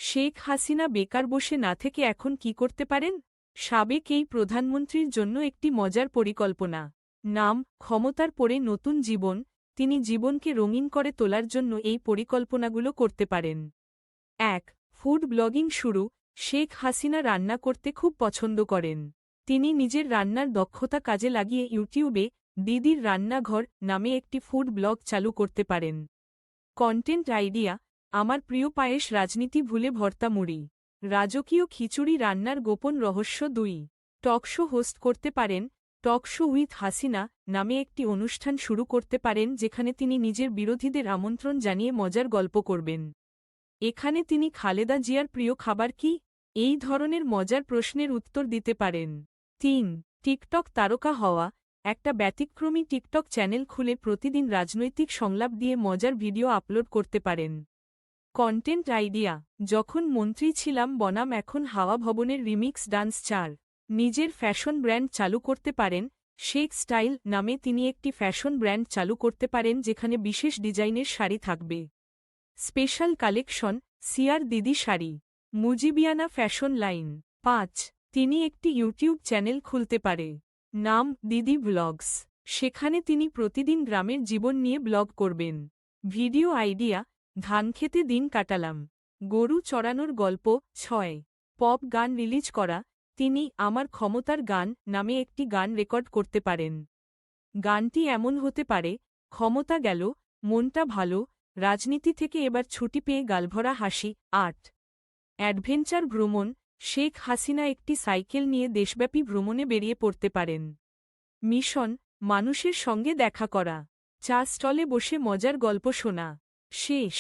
শেখ হাসিনা বেকার বসে না থেকে এখন কি করতে পারেন? সাবেক এই প্রধানমন্ত্রীর জন্য একটি মজার পরিকল্পনা। নাম, ক্ষমতার পরে নতুন জীবন। তিনি জীবনকে রঙিন করে তোলার জন্য এই পরিকল্পনাগুলো করতে পারেন। ১. ফুড ব্লগিং শুরু। শেখ হাসিনা রান্না করতে খুব পছন্দ করেন। তিনি নিজের রান্নার দক্ষতা কাজে লাগিয়ে ইউটিউবে দিদির রান্নাঘর নামে একটি ফুড ব্লগ চালু করতে পারেন। কন্টেন্ট আইডিয়া, আমার প্রিয় পায়েস রাজনীতি ভুলে ভর্তা মুড়ি। রাজকীয় খিচুড়ি রান্নার গোপন রহস্য ২. টকশো হোস্ট করতে পারেন। টকশো উইথ হাসিনা নামে একটি অনুষ্ঠান শুরু করতে পারেন যেখানে তিনি নিজের বিরোধীদের আমন্ত্রণ জানিয়ে মজার গল্প করবেন। এখানে তিনি খালেদা জিয়ার প্রিয় খাবার কি? এই ধরনের মজার প্রশ্নের উত্তর দিতে পারেন। ৩. টিকটক তারকা হওয়া। একটা ব্যতিক্রমী টিকটক চ্যানেল খুলে প্রতিদিন রাজনৈতিক সংলাপ দিয়ে মজার ভিডিও আপলোড করতে পারেন। কন্টেন্ট আইডিয়া, যখন মন্ত্রী ছিলাম বনাম এখন হাওয়া ভবনের রিমিক্স ডান্স ৪. নিজের ফ্যাশন ব্র্যান্ড চালু করতে পারেন। শেখ স্টাইল নামে তিনি একটি ফ্যাশন ব্র্যান্ড চালু করতে পারেন যেখানে বিশেষ ডিজাইনের শাড়ি থাকবে। স্পেশাল কালেকশন, সিয়ার দিদি শাড়ি। Mujibiana fashion line. ৫. তিনি একটি ইউটিউব চ্যানেল খুলতে পারে। নাম, দিদি ব্লগস। সেখানে তিনি প্রতিদিন গ্রামের জীবন নিয়ে ব্লগ করবেন। ভিডিও আইডিয়া, ধানক্ষেতে দিন কাটালাম। গরু চড়ানোর গল্প। ৬. পপ গান রিলিজ করা। তিনি আমার ক্ষমতার গান নামে একটি গান রেকর্ড করতে পারেন। গানটি এমন হতে পারে, ক্ষমতা গেল, মনটা ভালো, রাজনীতি থেকে এবার ছুটি পেয়ে গালভরা হাসি। ৮. অ্যাডভেঞ্চার ভ্রমণ। শেখ হাসিনা একটি সাইকেল নিয়ে দেশব্যাপী ভ্রমণে বেরিয়ে পড়তে পারেন। মিশন, মানুষের সঙ্গে দেখা করা। চা স্টলে বসে মজার গল্প শোনা। শেষ।